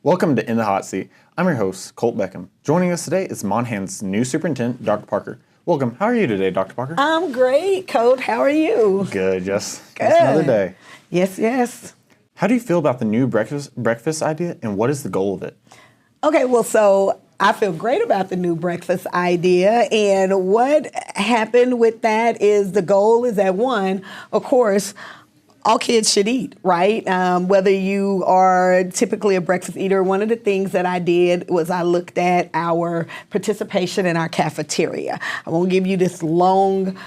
Welcome to In the Hot Seat. I'm your host, Colt Beckham. Joining us today is Monahan's new superintendent, Dr. Parker. Welcome. How are you today, Dr. Parker? I'm great, Colt. How are you? Good, just Good. another day. Yes. How do you feel about the new breakfast idea, and what is the goal of it? Okay, well, so I feel great about the new breakfast idea. And what happened with that is the goal is that, one, of course, all kids should eat, right? Whether you are typically a breakfast eater, one of the things that I did was I looked at our participation in our cafeteria. I won't give you this long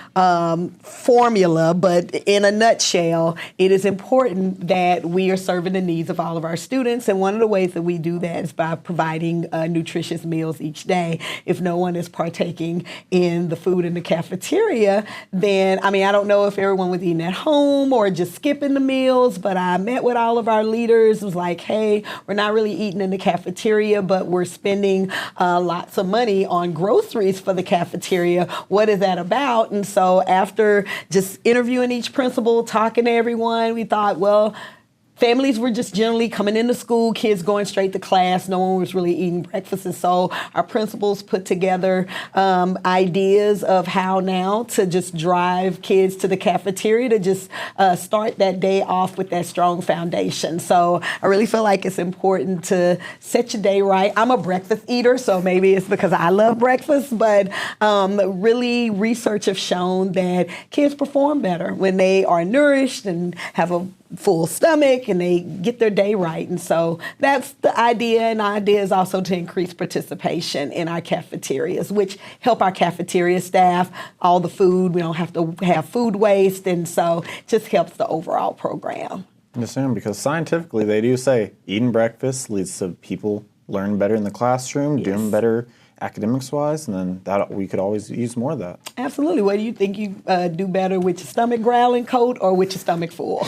formula, but in a nutshell, it is important that we are serving the needs of all of our students. And one of the ways that we do that is by providing nutritious meals each day. If no one is partaking in the food in the cafeteria, then, I don't know if everyone was eating at home or just skipping the meals, but I met with all of our leaders. It was like, hey, we're not really eating in the cafeteria, but we're spending lots of money on groceries for the cafeteria. What is that about? And so after just interviewing each principal, talking to everyone, we thought, well, families were just generally coming into school, kids going straight to class. No one was really eating breakfast. And so our principals put together ideas of how now to just drive kids to the cafeteria to just start that day off with that strong foundation. So I really feel like it's important to set your day right. I'm a breakfast eater, so maybe it's because I love breakfast, but really research have shown that kids perform better when they are nourished and have a full stomach and they get their day right. And so that's the idea. And the idea is also to increase participation in our cafeterias, which help our cafeteria staff, all the food. We don't have to have food waste. And so it just helps the overall program. Yes, ma'am, because scientifically they do say eating breakfast leads to people learning better in the classroom, doing better academics-wise, and then that we could always use more of that. Absolutely. What do you think you do better with your stomach growling, Colt, or with your stomach full?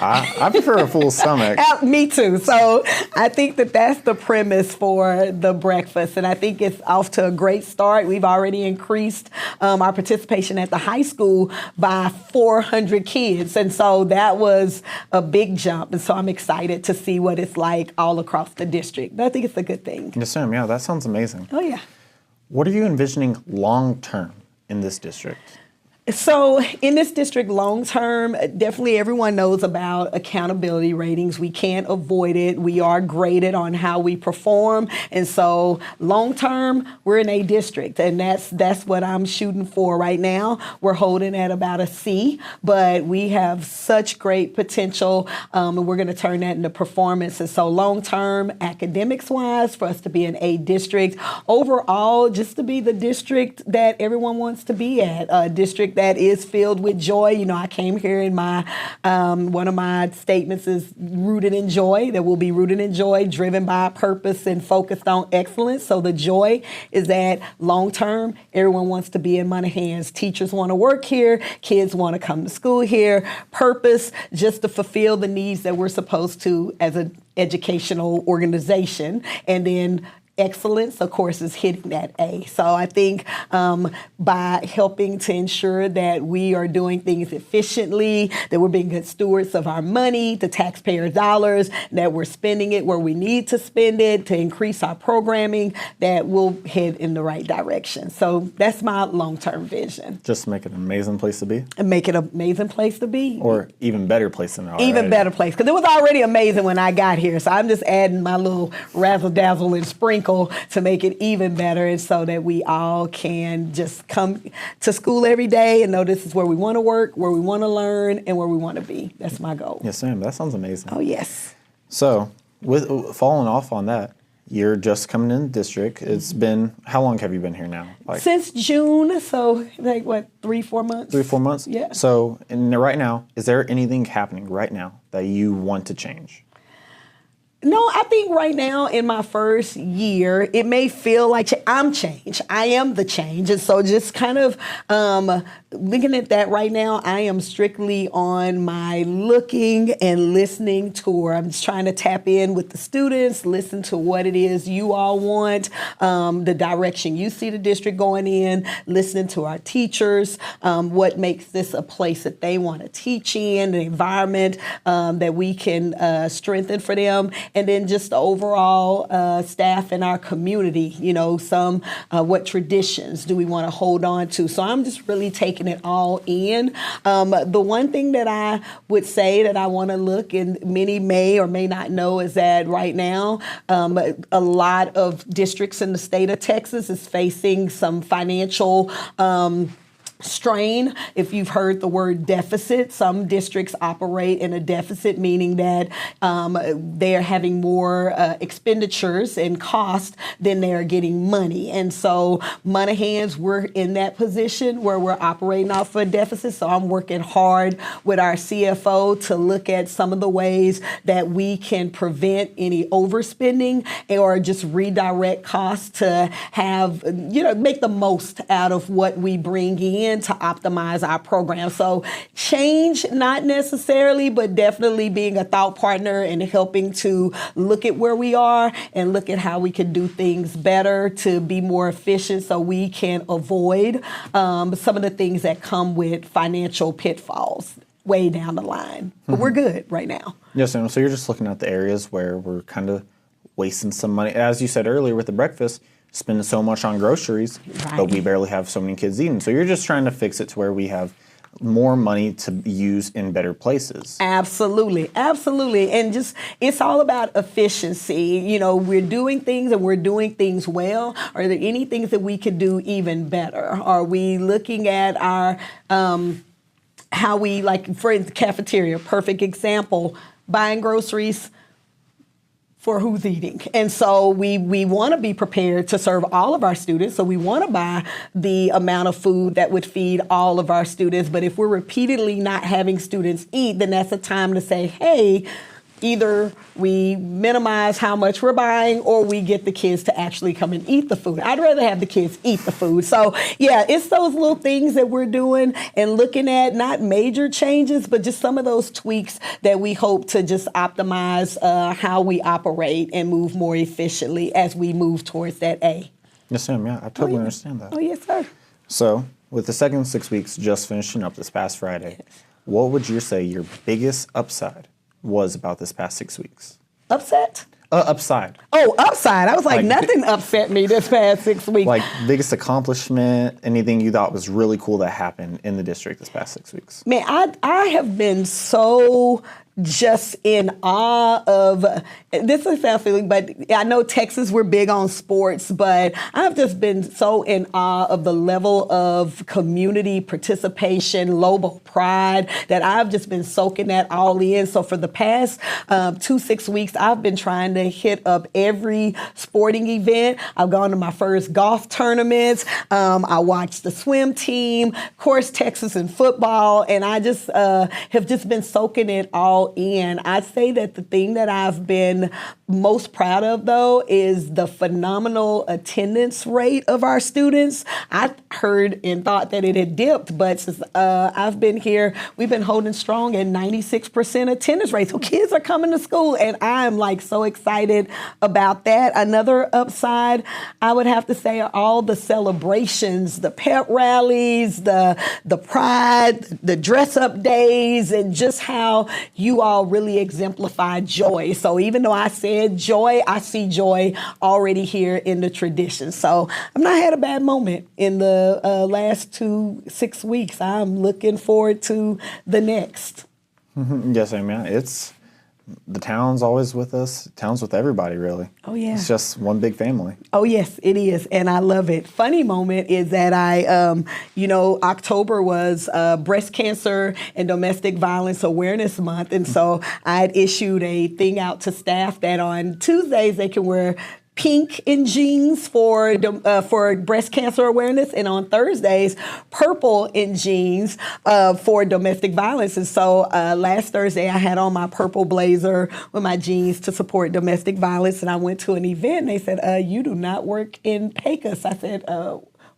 I prefer a full stomach. Me too. So I think that that's the premise for the breakfast, and I think it's off to a great start. We've already increased our participation at the high school by 400 kids, and so that was a big jump, and so I'm excited to see what it's like all across the district. But I think it's a good thing. Yes, ma'am. Yeah, that sounds amazing. Oh, yeah. What are you envisioning long-term in this district? So in this district, long-term, definitely everyone knows about accountability ratings. We can't avoid it. We are graded on how we perform. And so long-term, we're in a district, and that's what I'm shooting for right now. We're holding at about a C, but we have such great potential, and we're going to turn that into performance. And so long-term, academics-wise, for us to be an A district. Overall, just to be the district that everyone wants to be at, a district that is filled with joy. You know, I came here in my, one of my statements is rooted in joy, that we'll be rooted in joy, driven by purpose and focused on excellence. So the joy is that long term, everyone wants to be in Monahan's. Teachers want to work here, kids want to come to school here. Purpose, just to fulfill the needs that we're supposed to as an educational organization. And then excellence, of course, is hitting that A. So I think by helping to ensure that we are doing things efficiently, that we're being good stewards of our money, the taxpayer dollars, that we're spending it where we need to spend it to increase our programming, that we'll head in the right direction. So that's my long-term vision. Just make it an amazing place to be? And make it an amazing place to be. Or even better place than already. Even better place, because it was already amazing when I got here. So I'm just adding my little razzle-dazzle and sprinkle to make it even better, and so that we all can just come to school every day and know this is where we want to work, where we want to learn, and where we want to be. That's my goal. Yes, ma'am. That sounds amazing. Oh, yes. So, with following off on that, you're just coming in the district. It's been, how long have you been here now? Since June, so like what, 3-4 months? 3-4 months? Yeah. So, right now, is there anything happening right now that you want to change? No, I think right now in my first year, it may feel like I'm change. I am the change. And so just kind of looking at that right now, I am strictly on my looking and listening tour. I'm just trying to tap in with the students, listen to what it is you all want, the direction you see the district going in, listening to our teachers, what makes this a place that they want to teach in, the environment that we can strengthen for them. and then just the overall staff in our community. What traditions do we want to hold on to? So I'm just really taking it all in. The one thing that I would say that I want to look, and many may or may not know, is that right now a lot of districts in the state of Texas is facing some financial strain. If you've heard the word deficit, some districts operate in a deficit, meaning that they're having more expenditures and cost than they're getting money. And so Monahans, we're in that position where we're operating off a deficit. So I'm working hard with our CFO to look at some of the ways that we can prevent any overspending or just redirect costs to have, make the most out of what we bring in to optimize our program. So change, not necessarily, but definitely being a thought partner and helping to look at where we are and look at how we can do things better to be more efficient so we can avoid some of the things that come with financial pitfalls way down the line. But we're good right now. Yes, ma'am. So you're just looking at the areas where we're kind of wasting some money. As you said earlier with the breakfast, spending so much on groceries, but we barely have so many kids eating. So you're just trying to fix it to where we have more money to use in better places. Absolutely. Absolutely. And just, it's all about efficiency. We're doing things and we're doing things well. Are there any things that we could do even better? Are we looking at our, how we, like, for instance, cafeteria, perfect example, buying groceries for who's eating. And so we want to be prepared to serve all of our students. So we want to buy the amount of food that would feed all of our students. But if we're repeatedly not having students eat, then that's a time to say, hey, either we minimize how much we're buying or we get the kids to actually come and eat the food. I'd rather have the kids eat the food. So yeah, it's those little things that we're doing and looking at, not major changes, but just some of those tweaks that we hope to just optimize how we operate and move more efficiently as we move towards that A. Yes, ma'am. Yeah, I totally understand that. Oh, yes, sir. So with the second 6 weeks just finishing up this past Friday, what would you say your biggest upside was about this past 6 weeks? Upset? Upside. Oh, upside. I was like nothing upset me this past 6 weeks. Like biggest accomplishment, anything you thought was really cool that happened in the district this past 6 weeks? Man, I have been so just in awe of, this is a feeling, but I know Texas, we're big on sports, but I've just been so in awe of the level of community participation, local pride, that I've just been soaking that all in. So for the past 6 weeks, I've been trying to hit up every sporting event. I've gone to my first golf tournaments. I watched the swim team, of course, Texas and football, and I just have just been soaking it all in. I'd say that the thing that I've been most proud of, though, is the phenomenal attendance rate of our students. I heard and thought that it had dipped, but since I've been here, we've been holding strong at 96% attendance rate. So kids are coming to school, and I'm like so excited about that. Another upside, I would have to say, are all the celebrations, the pep rallies, the pride, the dress-up days, and just how you all really exemplify joy. So even though I said joy, I see joy already here in the tradition. So I've not had a bad moment in the last 6 weeks. I'm looking forward to the next. Yes, I mean, it's the town's always with us. Town's with everybody, really. Oh, yeah. It's just one big family. Oh, yes, it is. And I love it. Funny moment is that October was Breast Cancer and Domestic Violence Awareness Month. And so I had issued a thing out to staff that on Tuesdays they can wear pink in jeans for breast cancer awareness, and on Thursdays, purple in jeans for domestic violence. And so last Thursday, I had on my purple blazer with my jeans to support domestic violence, and I went to an event, and they said, you do not work in PACUS. I said,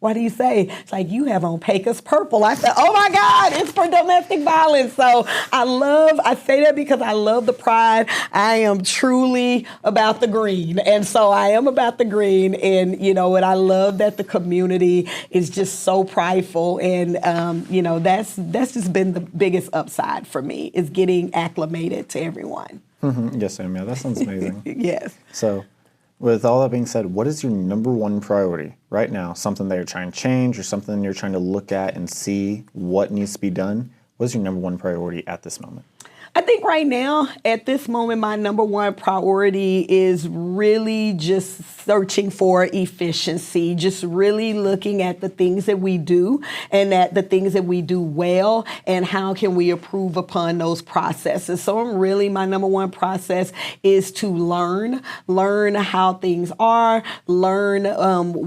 what do you say? It's like, you have on Pecos purple. I said, oh my God, it's for domestic violence. So I say that because I love the pride. I am truly about the green. And so I am about the green. And, and I love that the community is just so prideful. And, that's just been the biggest upside for me, is getting acclimated to everyone. Yes, Sam. Yeah, that sounds amazing. Yes. So, with all that being said, what is your number one priority right now? Something that you're trying to change, or something you're trying to look at and see what needs to be done? What is your number one priority at this moment? I think right now, at this moment, my number one priority is really just searching for efficiency, just really looking at the things that we do and at the things that we do well, and how can we improve upon those processes. So my number one process is to learn how things are, learn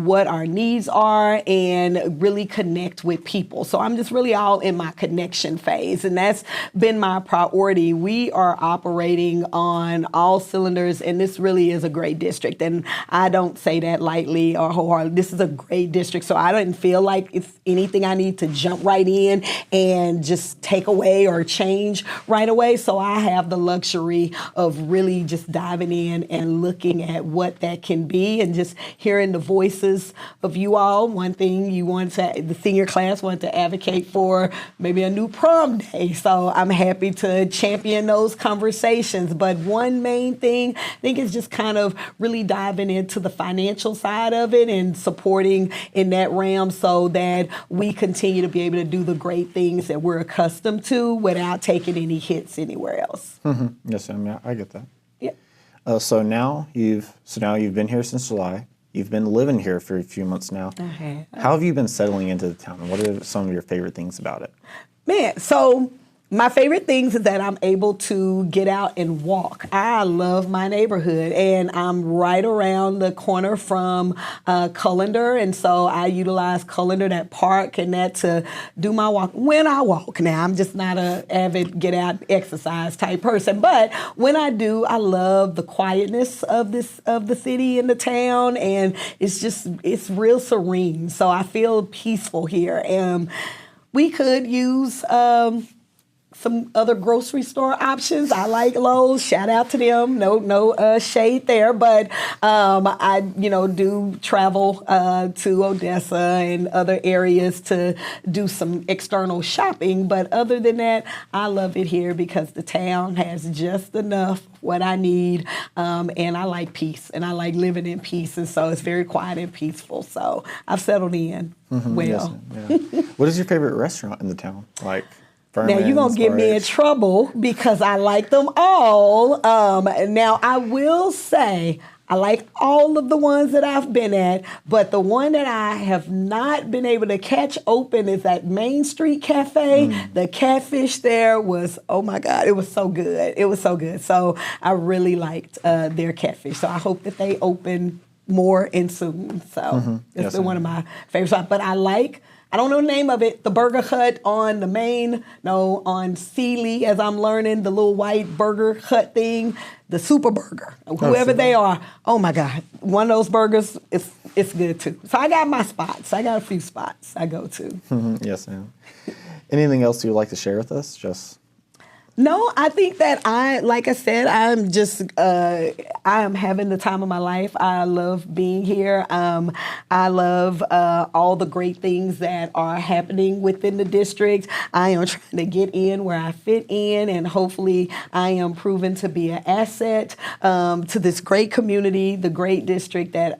what our needs are, and really connect with people. So I'm just really all in my connection phase, and that's been my priority. We are operating on all cylinders, and this really is a great district. And I don't say that lightly or wholeheartedly. This is a great district, so I didn't feel like it's anything I need to jump right in and just take away or change right away. So I have the luxury of really just diving in and looking at what that can be, and just hearing the voices of you all. One thing the senior class wanted to advocate for maybe a new prom day. So I'm happy to champion those conversations. But one main thing, I think, is just kind of really diving into the financial side of it and supporting in that realm, so that we continue to be able to do the great things that we're accustomed to without taking any hits anywhere else. Yes, Sam. Yeah, I get that. Yeah. So now you've been here since July. You've been living here for a few months now. Okay. How have you been settling into the town? What are some of your favorite things about it? Man, so my favorite things is that I'm able to get out and walk. I love my neighborhood, and I'm right around the corner from Cullender, and so I utilize Cullender, that park, and that to do my walk when I walk. Now, I'm just not an avid get out exercise type person, but when I do, I love the quietness of the city and the town, and it's real serene. So I feel peaceful here, and we could use some other grocery store options. I like Lowe's. Shout out to them. No shade there, but I do travel to Odessa and other areas to do some external shopping. But other than that, I love it here because the town has just enough what I need, and I like peace, and I like living in peace, and so it's very quiet and peaceful. So I've settled in well. Yes, yeah. What is your favorite restaurant in the town? Like, now, you're going to get me in trouble because I like them all. Now, I will say I like all of the ones that I've been at, but the one that I have not been able to catch open is that Main Street Cafe. The catfish there was, oh my God, it was so good. It was so good. So I really liked their catfish. So I hope that they open more and soon. So it's been one of my favorite spots. But I don't know the name of it, the Burger Hut on on Sealy, as I'm learning, the little white Burger Hut thing, the Super Burger, whoever they are. Oh my God, one of those burgers, it's good too. So I got my spots. I got a few spots I go to. Yes, ma'am. Anything else you'd like to share with us? No, I think that like I said, I am having the time of my life. I love being here. I love all the great things that are happening within the district. I am trying to get in where I fit in, and hopefully I am proven to be an asset to this great community, the great district that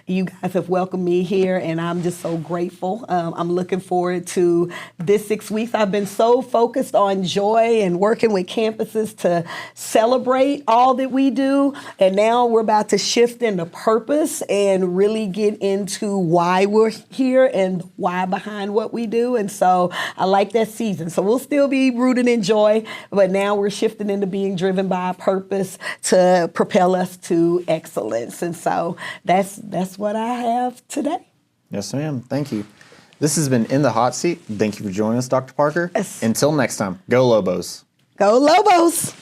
you guys have welcomed me here, and I'm just so grateful. I'm looking forward to this 6 weeks. I've been so focused on joy and working with campuses to celebrate all that we do. And now we're about to shift into purpose and really get into why we're here and why behind what we do. And so I like that season. So we'll still be rooted in joy, but now we're shifting into being driven by a purpose to propel us to excellence. And so that's what I have today. Yes, ma'am. Thank you. This has been In the Hot Seat. Thank you for joining us, Dr. Parker. Yes. Until next time, go Lobos. Go Lobos.